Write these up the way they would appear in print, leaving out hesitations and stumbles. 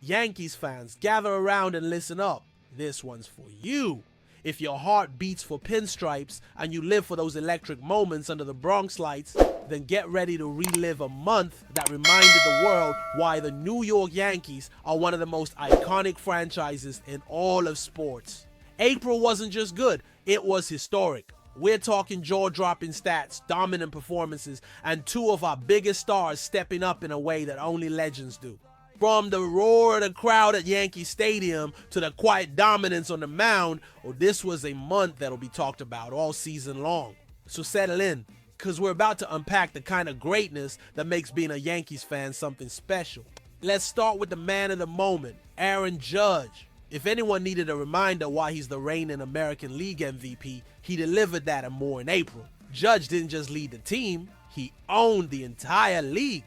Yankees fans, gather around and listen up. This one's for you. If your heart beats for pinstripes and you live for those electric moments under the Bronx lights, then get ready to relive a month that reminded the world why the New York Yankees are one of the most iconic franchises in all of sports. April wasn't just good, it was historic. We're talking jaw-dropping stats, dominant performances, and two of our biggest stars stepping up in a way that only legends do. From the roar of the crowd at Yankee Stadium to the quiet dominance on the mound, this was a month that'll be talked about all season long. So settle in, because we're about to unpack the kind of greatness that makes being a Yankees fan something special. Let's start with the man of the moment, Aaron Judge. If anyone needed a reminder why he's the reigning American League MVP, he delivered that and more in April. Judge didn't just lead the team, he owned the entire league.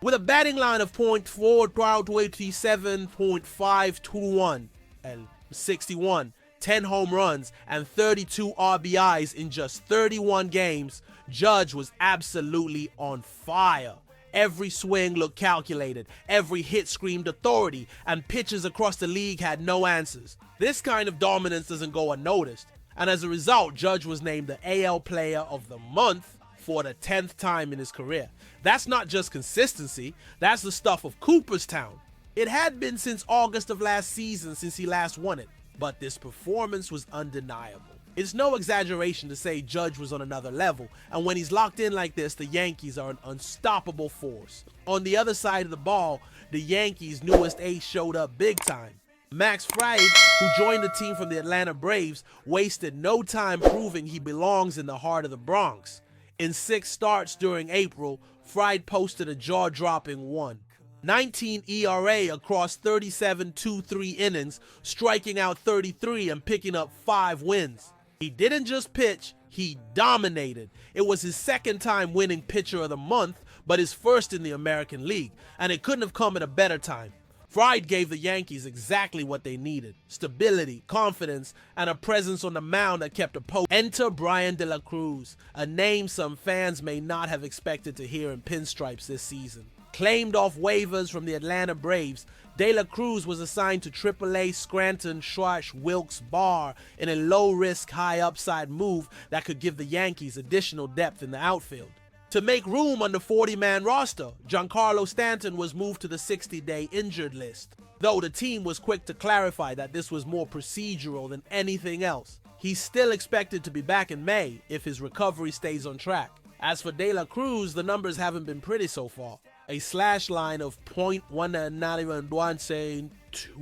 With a batting line of .427, .521, and 61, 10 home runs, and 32 RBIs in just 31 games, Judge was absolutely on fire. Every swing looked calculated, every hit screamed authority, and pitchers across the league had no answers. This kind of dominance doesn't go unnoticed, and as a result, Judge was named the AL Player of the Month for the 10th time in his career. That's not just consistency, that's the stuff of Cooperstown. It had been since August of last season since he last won it, but this performance was undeniable. It's no exaggeration to say Judge was on another level, and when he's locked in like this, the Yankees are an unstoppable force. On the other side of the ball, the Yankees' newest ace showed up big time. Max Fried, who joined the team from the Atlanta Braves, wasted no time proving he belongs in the heart of the Bronx. In 6 starts during April, Fried posted a jaw-dropping 1.19 ERA across 37 2-3 innings, striking out 33 and picking up 5 wins. He didn't just pitch, he dominated. It was his second time winning Pitcher of the Month, but his first in the American League, and it couldn't have come at a better time. Fried gave the Yankees exactly what they needed: stability, confidence, and a presence on the mound that kept a post. Enter Bryan De La Cruz, a name some fans may not have expected to hear in pinstripes this season. Claimed off waivers from the Atlanta Braves, De La Cruz was assigned to AAA Scranton Schwartz Wilkes Barre in a low-risk, high-upside move that could give the Yankees additional depth in the outfield. To make room on the 40-man roster, Giancarlo Stanton was moved to the 60-day injured list, though the team was quick to clarify that this was more procedural than anything else. He's still expected to be back in May if his recovery stays on track. As for De La Cruz, the numbers haven't been pretty so far. A slash line of .191,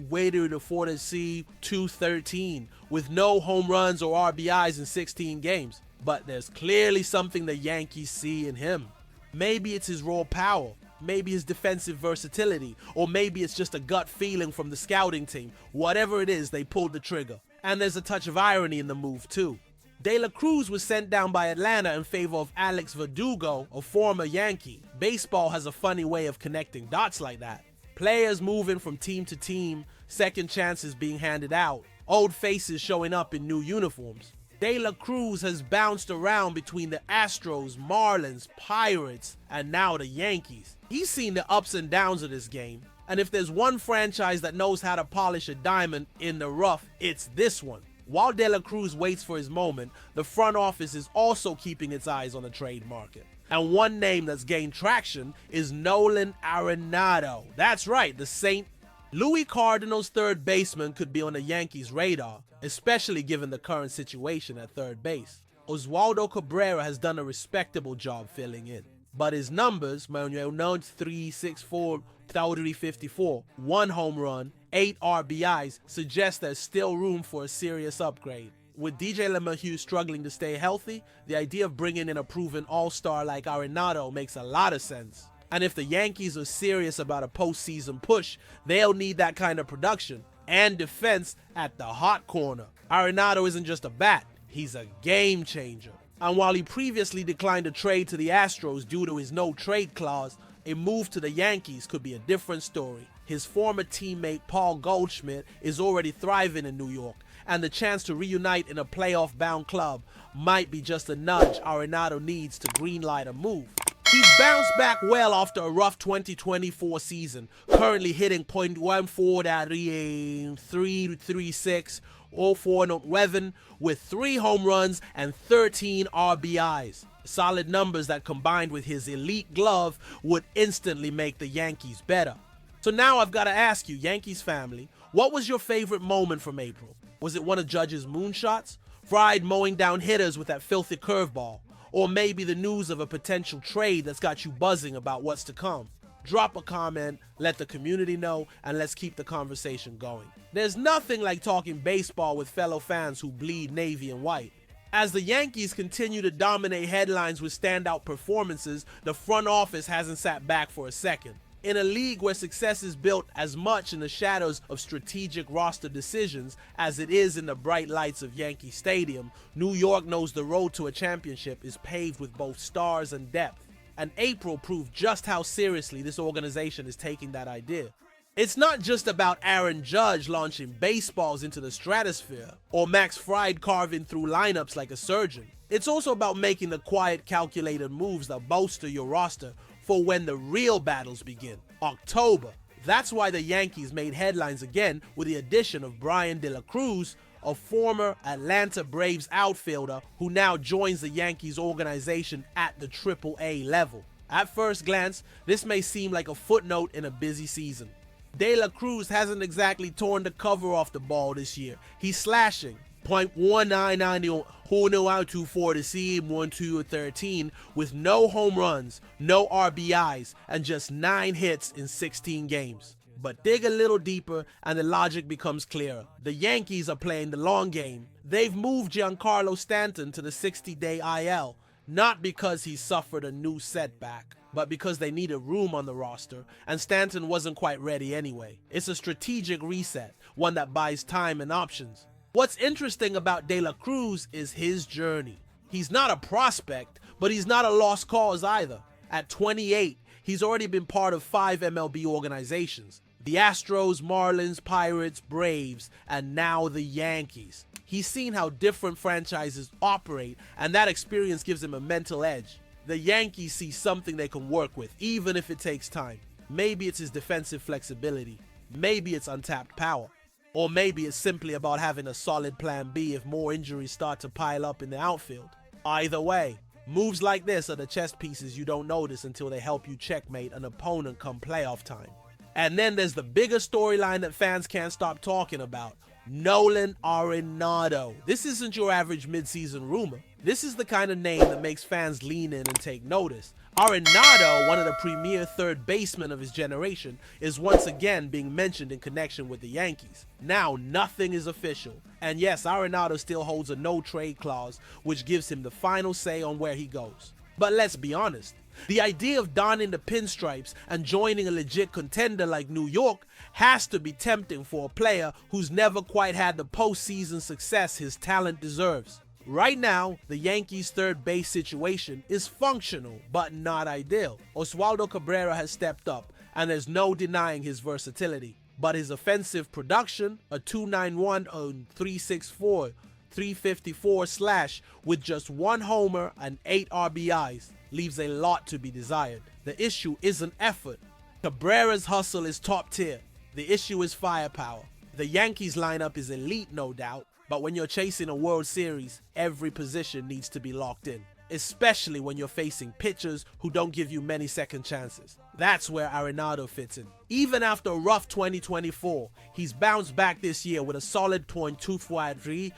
weighted to 4C 213, with no home runs or RBIs in 16 games. But there's clearly something the Yankees see in him. Maybe it's his raw power, maybe his defensive versatility, or maybe it's just a gut feeling from the scouting team. Whatever it is, they pulled the trigger. And there's a touch of irony in the move too. De La Cruz was sent down by Atlanta in favor of Alex Verdugo, a former Yankee. Baseball has a funny way of connecting dots like that. Players moving from team to team, second chances being handed out, old faces showing up in new uniforms. De La Cruz has bounced around between the Astros, Marlins, Pirates, and now the Yankees. He's seen the ups and downs of this game, and if there's one franchise that knows how to polish a diamond in the rough, it's this one. While De La Cruz waits for his moment, the front office is also keeping its eyes on the trade market. And one name that's gained traction is Nolan Arenado. That's right, the St. Louis Cardinals third baseman could be on the Yankees' radar, especially given the current situation at third base. Oswaldo Cabrera has done a respectable job filling in, but his numbers, 364, 354, 1 home run, 8 RBIs, suggest there's still room for a serious upgrade. With DJ LeMahieu struggling to stay healthy, the idea of bringing in a proven all-star like Arenado makes a lot of sense. And if the Yankees are serious about a postseason push, they'll need that kind of production and defense at the hot corner. Arenado isn't just a bat, he's a game changer. And while he previously declined a trade to the Astros due to his no-trade clause, a move to the Yankees could be a different story. His former teammate Paul Goldschmidt is already thriving in New York, and the chance to reunite in a playoff-bound club might be just a nudge Arenado needs to greenlight a move. He's bounced back well after a rough 2024 season, currently hitting .14 336 0.4 with 3 home runs and 13 RBIs. Solid numbers that combined with his elite glove would instantly make the Yankees better. So now I've got to ask you, Yankees family, what was your favorite moment from April? Was it one of Judge's moonshots? Fried mowing down hitters with that filthy curveball? Or maybe the news of a potential trade that's got you buzzing about what's to come? Drop a comment, let the community know, and let's keep the conversation going. There's nothing like talking baseball with fellow fans who bleed navy and white. As the Yankees continue to dominate headlines with standout performances, the front office hasn't sat back for a second. In a league where success is built as much in the shadows of strategic roster decisions as it is in the bright lights of Yankee Stadium, New York knows the road to a championship is paved with both stars and depth. And April proved just how seriously this organization is taking that idea. It's not just about Aaron Judge launching baseballs into the stratosphere or Max Fried carving through lineups like a surgeon. It's also about making the quiet, calculated moves that bolster your roster for when the real battles begin, October. That's why the Yankees made headlines again with the addition of Bryan De La Cruz, a former Atlanta Braves outfielder who now joins the Yankees organization at the AAA level. At first glance, this may seem like a footnote in a busy season. De La Cruz hasn't exactly torn the cover off the ball this year. He's slashing .199 Hono out to 4 to see 1-2-13 with no home runs, no RBIs, and just 9 hits in 16 games. But dig a little deeper and the logic becomes clearer. The Yankees are playing the long game. They've moved Giancarlo Stanton to the 60-day IL, not because he suffered a new setback, but because they needed room on the roster, and Stanton wasn't quite ready anyway. It's a strategic reset, one that buys time and options. What's interesting about De La Cruz is his journey. He's not a prospect, but he's not a lost cause either. At 28, he's already been part of 5 MLB organizations: the Astros, Marlins, Pirates, Braves, and now the Yankees. He's seen how different franchises operate, and that experience gives him a mental edge. The Yankees see something they can work with, even if it takes time. Maybe it's his defensive flexibility. Maybe it's untapped power. Or maybe it's simply about having a solid plan B if more injuries start to pile up in the outfield. Either way, moves like this are the chess pieces you don't notice until they help you checkmate an opponent come playoff time. And then there's the bigger storyline that fans can't stop talking about: Nolan Arenado. This isn't your average midseason rumor. This is the kind of name that makes fans lean in and take notice. Arenado, one of the premier third basemen of his generation, is once again being mentioned in connection with the Yankees. Now nothing is official, and yes, Arenado still holds a no-trade clause, which gives him the final say on where he goes. But let's be honest, the idea of donning the pinstripes and joining a legit contender like New York has to be tempting for a player who's never quite had the postseason success his talent deserves. Right now, the Yankees' third base situation is functional, but not ideal. Oswaldo Cabrera has stepped up, and there's no denying his versatility. But his offensive production, a .291 on .364, .354 slash with just 1 homer and 8 RBIs, leaves a lot to be desired. The issue isn't effort. Cabrera's hustle is top tier. The issue is firepower. The Yankees lineup is elite, no doubt, but when you're chasing a World Series, every position needs to be locked in, especially when you're facing pitchers who don't give you many second chances. That's where Arenado fits in. Even after a rough 2024, he's bounced back this year with a solid .243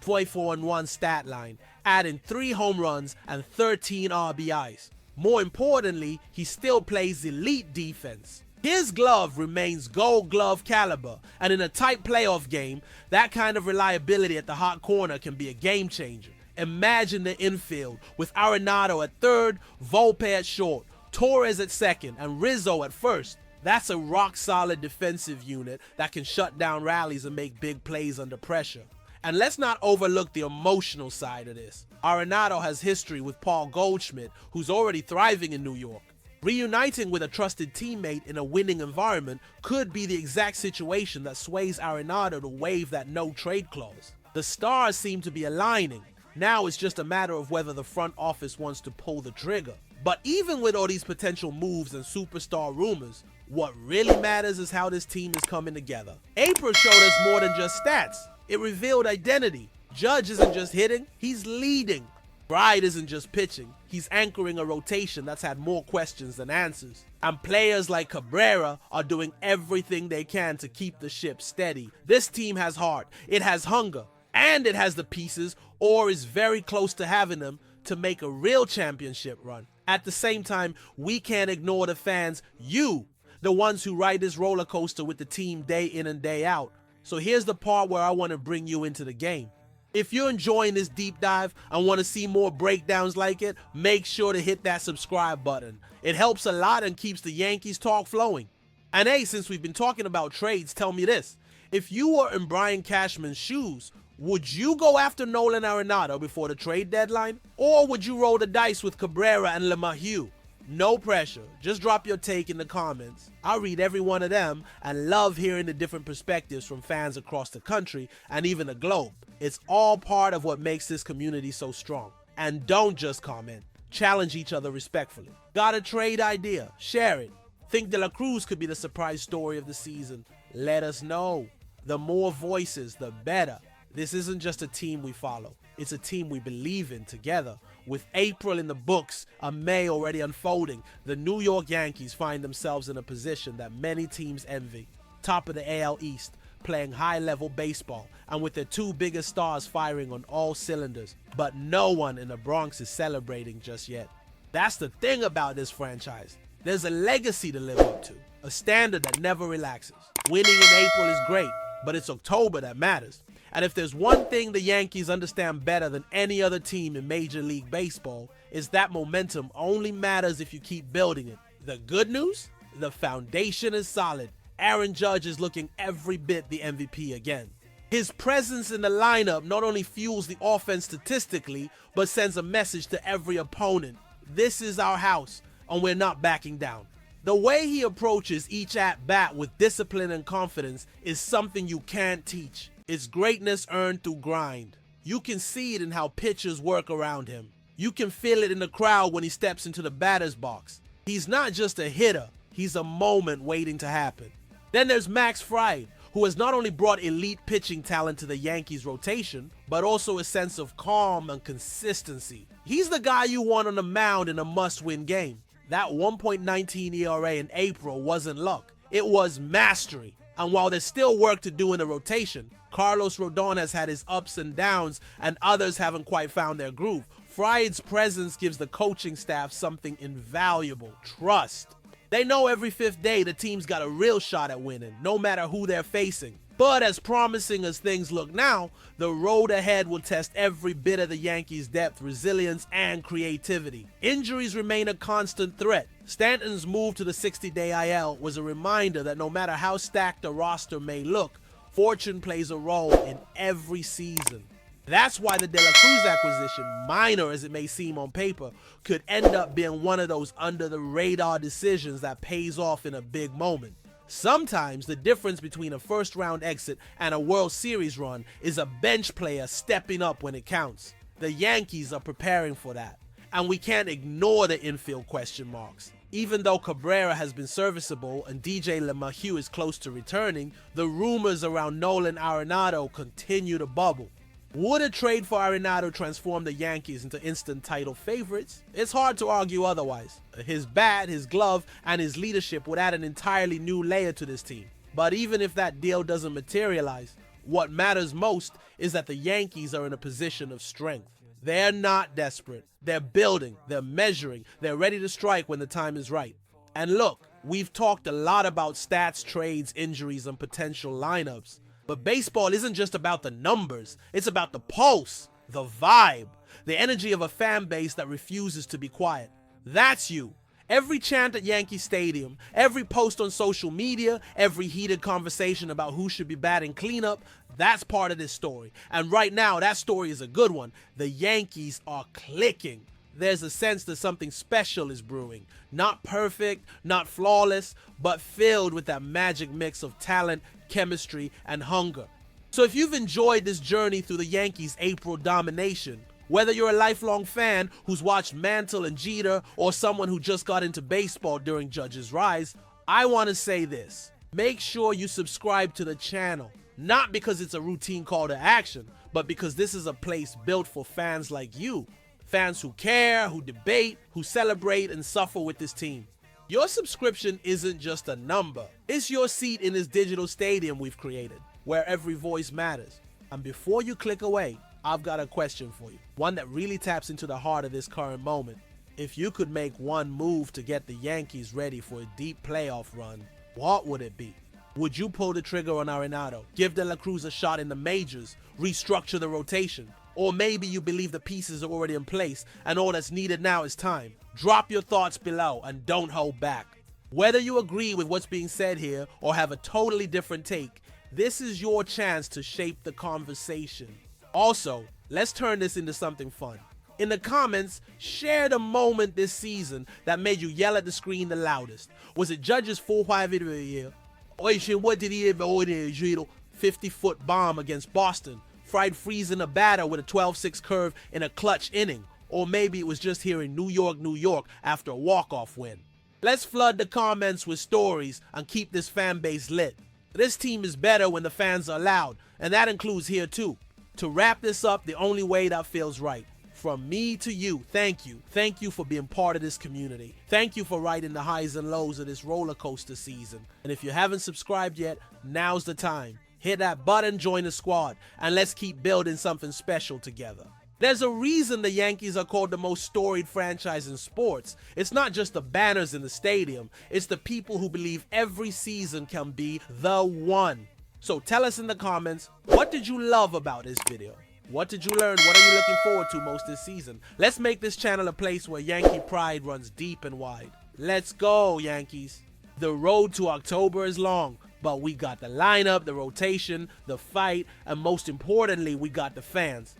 24-1 stat line, adding 3 home runs and 13 RBIs. More importantly, he still plays elite defense. His glove remains Gold Glove caliber, and in a tight playoff game, that kind of reliability at the hot corner can be a game changer. Imagine the infield with Arenado at third, Volpe at short, Torres at second, and Rizzo at first. That's a rock-solid defensive unit that can shut down rallies and make big plays under pressure. And let's not overlook the emotional side of this. Arenado has history with Paul Goldschmidt, who's already thriving in New York. Reuniting with a trusted teammate in a winning environment could be the exact situation that sways Arenado to waive that no-trade clause. The stars seem to be aligning. Now it's just a matter of whether the front office wants to pull the trigger. But even with all these potential moves and superstar rumors, what really matters is how this team is coming together. April showed us more than just stats. It revealed identity. Judge isn't just hitting, he's leading. Bride isn't just pitching, he's anchoring a rotation that's had more questions than answers. And players like Cabrera are doing everything they can to keep the ship steady. This team has heart, it has hunger, and it has the pieces, or is very close to having them, to make a real championship run. At the same time, we can't ignore the fans, the ones who ride this roller coaster with the team day in and day out. So here's the part where I want to bring you into the game. If you're enjoying this deep dive and want to see more breakdowns like it, make sure to hit that subscribe button. It helps a lot and keeps the Yankees talk flowing. And hey, since we've been talking about trades, tell me this. If you were in Brian Cashman's shoes, would you go after Nolan Arenado before the trade deadline? Or would you roll the dice with Cabrera and LeMahieu? No pressure, just drop your take in the comments. I'll read every one of them and love hearing the different perspectives from fans across the country and even the globe. It's all part of what makes this community so strong. And don't just comment, challenge each other respectfully. Got a trade idea? Share it. Think De La Cruz could be the surprise story of the season? Let us know. The more voices, the better. This isn't just a team we follow, it's a team we believe in together. With April in the books, a May already unfolding, the New York Yankees find themselves in a position that many teams envy. Top of the AL East, playing high-level baseball, and with their two biggest stars firing on all cylinders. But no one in the Bronx is celebrating just yet. That's the thing about this franchise. There's a legacy to live up to, a standard that never relaxes. Winning in April is great, but it's October that matters. And if there's one thing the Yankees understand better than any other team in Major League Baseball, is that momentum only matters if you keep building it. The good news? The foundation is solid. Aaron Judge is looking every bit the MVP again. His presence in the lineup not only fuels the offense statistically, but sends a message to every opponent. This is our house, and we're not backing down. The way he approaches each at-bat with discipline and confidence is something you can't teach. It's greatness earned through grind. You can see it in how pitchers work around him. You can feel it in the crowd when he steps into the batter's box. He's not just a hitter, he's a moment waiting to happen. Then there's Max Fried, who has not only brought elite pitching talent to the Yankees rotation, but also a sense of calm and consistency. He's the guy you want on the mound in a must-win game. That 1.19 ERA in April wasn't luck, it was mastery. And while there's still work to do in the rotation, Carlos Rodon has had his ups and downs, and others haven't quite found their groove. Fried's presence gives the coaching staff something invaluable: trust. They know every fifth day the team's got a real shot at winning, no matter who they're facing. But as promising as things look now, the road ahead will test every bit of the Yankees' depth, resilience, and creativity. Injuries remain a constant threat. Stanton's move to the 60-day IL was a reminder that no matter how stacked a roster may look, fortune plays a role in every season. That's why the De La Cruz acquisition, minor as it may seem on paper, could end up being one of those under-the-radar decisions that pays off in a big moment. Sometimes the difference between a first-round exit and a World Series run is a bench player stepping up when it counts. The Yankees are preparing for that, and we can't ignore the infield question marks. Even though Cabrera has been serviceable and DJ LeMahieu is close to returning, the rumors around Nolan Arenado continue to bubble. Would a trade for Areano transform the Yankees into instant title favorites? It's hard to argue otherwise. His bat, his glove, and his leadership would add an entirely new layer to this team. But even if that deal doesn't materialize, what matters most is that the Yankees are in a position of strength. They're not desperate. They're building, they're measuring, they're ready to strike when the time is right. And look, we've talked a lot about stats, trades, injuries, and potential lineups. But baseball isn't just about the numbers, it's about the pulse, the vibe, the energy of a fan base that refuses to be quiet. That's you. Every chant at Yankee Stadium, every post on social media, every heated conversation about who should be batting cleanup, that's part of this story. And right now, that story is a good one. The Yankees are clicking. There's a sense that something special is brewing. Not perfect, not flawless, but filled with that magic mix of talent, chemistry, and hunger. So if you've enjoyed this journey through the Yankees' April domination, Whether you're a lifelong fan who's watched Mantle and Jeter or someone who just got into baseball during Judge's rise, I want to say this. Make sure you subscribe to the channel. Not because it's a routine call to action, but because this is a place built for fans like you. Fans who care, who debate, who celebrate and suffer with this team. Your subscription isn't just a number. It's your seat in this digital stadium we've created, where every voice matters. And before you click away, I've got a question for you. One that really taps into the heart of this current moment. If you could make one move to get the Yankees ready for a deep playoff run, what would it be? Would you pull the trigger on Arenado, give De La Cruz a shot in the majors, restructure the rotation? Or maybe you believe the pieces are already in place and all that's needed now is time? Drop your thoughts below and don't hold back. Whether you agree with what's being said here or have a totally different take, this is your chance to shape the conversation. Also, let's turn this into something fun. In the comments, share the moment this season that made you yell at the screen the loudest. Was it Judge's 4-5 what did he ever 50-foot bomb against Boston? Fried freezing a batter with a 12-6 curve in a clutch inning? Or maybe it was just hearing New York, New York after a walk-off win. Let's flood the comments with stories and keep this fan base lit. This team is better when the fans are loud, and that includes here too. To wrap this up the only way that feels right. From me to you, thank you. Thank you for being part of this community. Thank you for riding the highs and lows of this roller coaster season. And if you haven't subscribed yet, now's the time. Hit that button, join the squad, and let's keep building something special together. There's a reason the Yankees are called the most storied franchise in sports. It's not just the banners in the stadium. It's the people who believe every season can be the one. So tell us in the comments, what did you love about this video? What did you learn? What are you looking forward to most this season? Let's make this channel a place where Yankee pride runs deep and wide. Let's go, Yankees. The road to October is long, but we got the lineup, the rotation, the fight, and most importantly, we got the fans.